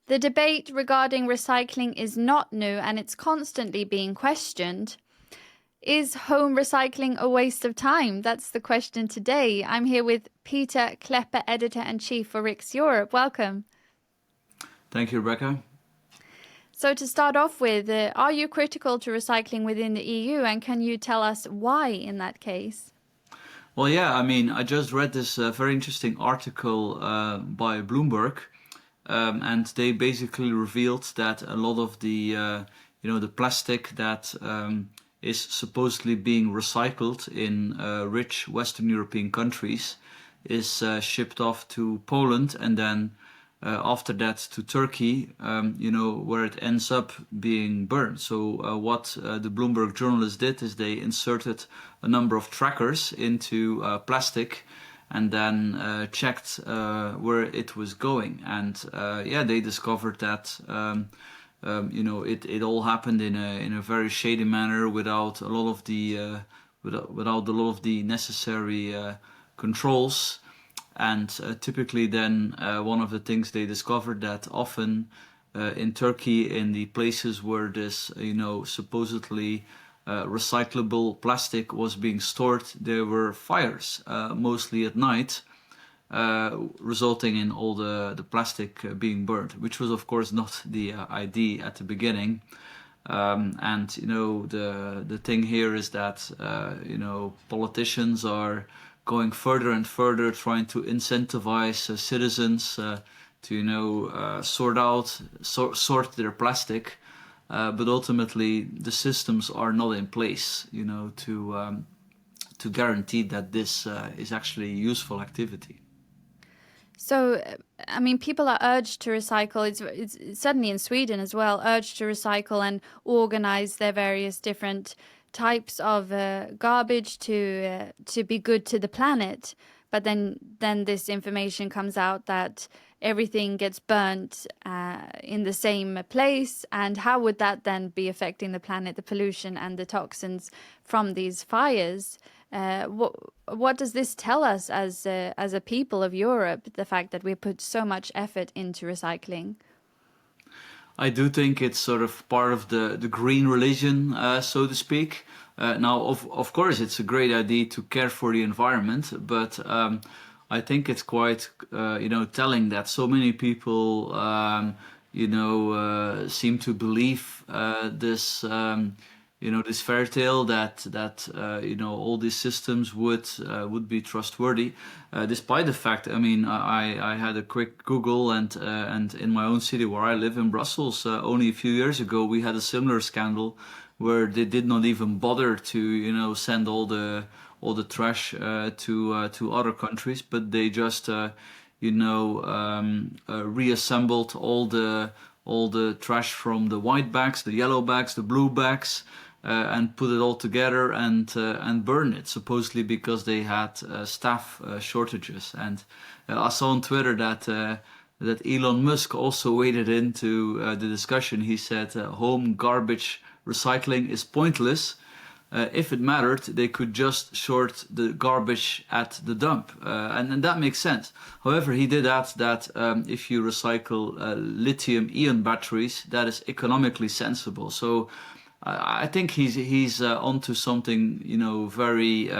The debate regarding recycling is not new and it's constantly being questioned. Is home recycling a waste of time? That's the question today. I'm here with Pieter, Cleppe, editor-in-chief for Riks Europe. Welcome. Thank you, Rebecca. So to start off with, are you critical to recycling within the EU, and can you tell us why in that case? Well, yeah, I mean, I just read this very interesting article by Bloomberg, and they basically revealed that a lot of the plastic that is supposedly being recycled in rich Western European countries is shipped off to Poland and then after that to Turkey, where it ends up being burned. So what the Bloomberg journalists did is they inserted a number of trackers into plastic and then checked where it was going. And they discovered that it all happened in a very shady manner without a lot of the without a lot of the necessary controls. And typically then one of the things they discovered that often in Turkey, in the places where this supposedly recyclable plastic was being stored, there were fires, mostly at night, resulting in all the plastic being burned, which was of course not the idea at the beginning. And the thing here is that politicians are going further and further, trying to incentivize citizens to sort their plastic, but ultimately the systems are not in place, to guarantee that this is actually a useful activity. So, I mean, people are urged to recycle. It's certainly in Sweden as well, urged to recycle and organize their various different types of garbage to be good to the planet. But then this information comes out that everything gets burnt in the same place. And how would that then be affecting the planet, the pollution and the toxins from these fires? What does this tell us as a people of Europe, the fact that we put so much effort into recycling? I do think it's sort of part of the green religion, so to speak. Now, of course, it's a great idea to care for the environment, but I think it's quite telling that so many people seem to believe this fairy tale that all these systems would be trustworthy, despite the fact. I mean, I had a quick Google and in my own city where I live in Brussels, only a few years ago we had a similar scandal where they did not even bother to send all the trash to other countries, but they just reassembled all the trash from the white bags, the yellow bags, the blue bags, and put it all together and burn it, supposedly because they had staff shortages. And I saw on Twitter that Elon Musk also waded into the discussion. He said home garbage recycling is pointless. If it mattered, they could just sort the garbage at the dump. And that makes sense. However, he did add that if you recycle lithium-ion batteries, that is economically sensible. So I think he's onto something very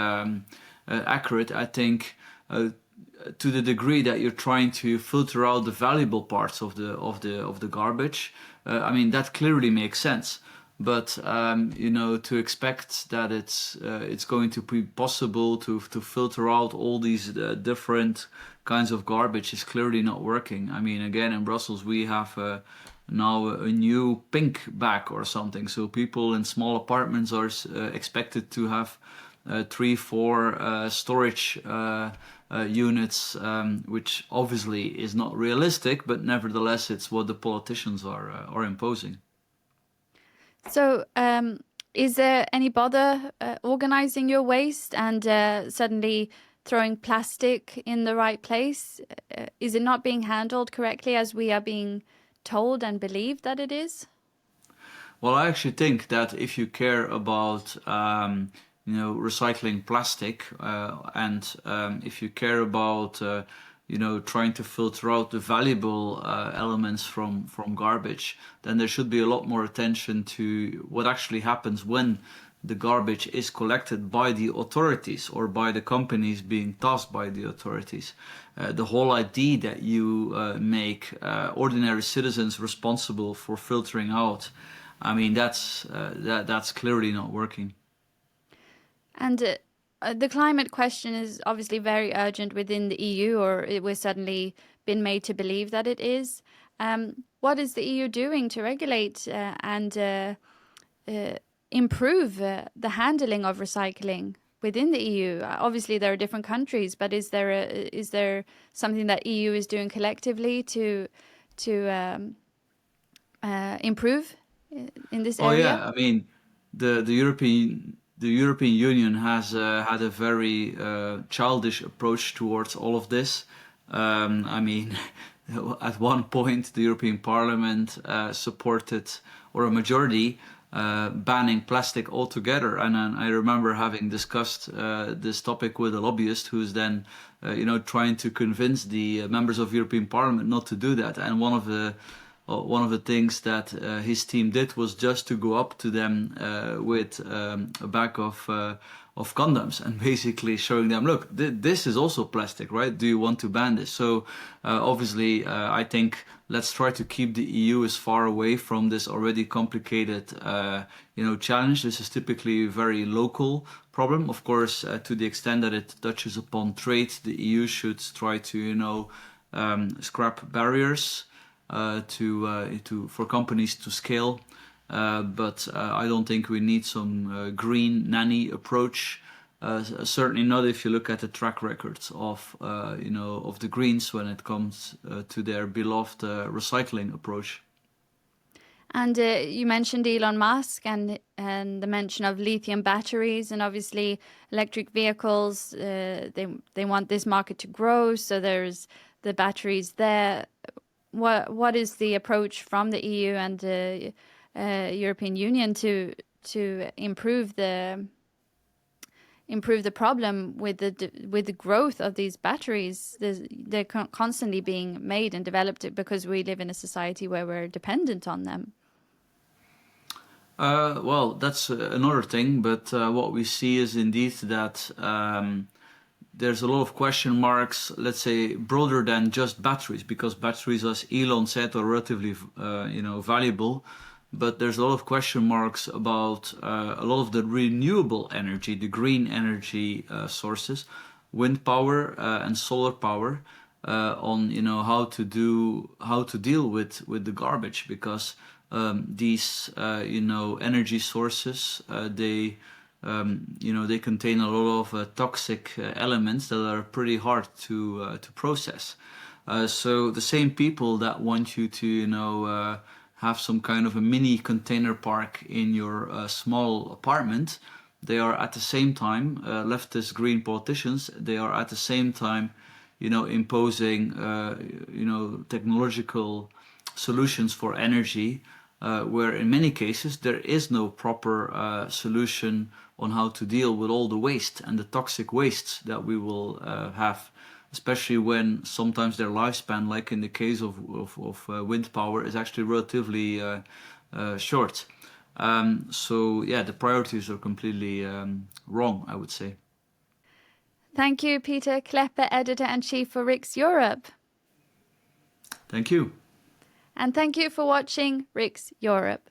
accurate. I think to the degree that you're trying to filter out the valuable parts of the garbage, I mean that clearly makes sense. But to expect that it's going to be possible to filter out all these different kinds of garbage is clearly not working. I mean, again, in Brussels we have now a new pink bag or something. So people in small apartments are expected to have 3-4 storage units, which obviously is not realistic, but nevertheless it's what the politicians are imposing. So, is there any bother organizing your waste and suddenly throwing plastic in the right place? Is it not being handled correctly as we are being told and believed that it is? Well, I actually think that if you care about recycling plastic and if you care about trying to filter out the valuable elements from garbage, then there should be a lot more attention to what actually happens when the garbage is collected by the authorities or by the companies being tasked by the authorities. The whole idea that you make ordinary citizens responsible for filtering out, I mean, that's clearly not working. And the climate question is obviously very urgent within the EU, or it was suddenly been made to believe that it is. What is the EU doing to regulate and improve the handling of recycling within the EU? Obviously, there are different countries, but is there something that EU is doing collectively to improve in this Oh area? yeah, I mean, the European Union has had a very childish approach towards all of this. I mean, at one point, the European Parliament supported, or a majority, banning plastic altogether. And I remember having discussed this topic with a lobbyist who's then, trying to convince the members of European Parliament not to do that. And one of the things that his team did was just to go up to them with a bag of condoms and basically showing them, look, this is also plastic, right? Do you want to ban this? So obviously, I think let's try to keep the EU as far away from this already complicated, challenge. This is typically a very local problem. Of course, to the extent that it touches upon trade, the EU should try to, scrap barriers for companies to scale. But I don't think we need some green nanny approach. Certainly not if you look at the track records of the Greens when it comes to their beloved recycling approach. And you mentioned Elon Musk and the mention of lithium batteries, and obviously electric vehicles. They want this market to grow, so there's the batteries there. What is the approach from the EU and the European Union to improve the problem with the growth of these batteries? They're constantly being made and developed because we live in a society where we're dependent on them. Well, that's another thing, but what we see is indeed that there's a lot of question marks, let's say, broader than just batteries, because batteries, as Elon said, are relatively, valuable. But there's a lot of question marks about a lot of the renewable energy, the green energy sources, wind power and solar power, on how to deal with the garbage, because these energy sources they contain a lot of toxic elements that are pretty hard to process. So the same people that want you to have some kind of a mini container park in your small apartment, they are at the same time leftist green politicians. They are at the same time imposing technological solutions for energy, where in many cases there is no proper solution on how to deal with all the waste and the toxic wastes that we will have, especially when sometimes their lifespan, like in the case of wind power, is actually relatively short. So yeah, the priorities are completely wrong, I would say. Thank you, Pieter Cleppe, Editor-in-Chief for Riks Europe. Thank you. And thank you for watching Riks Europe.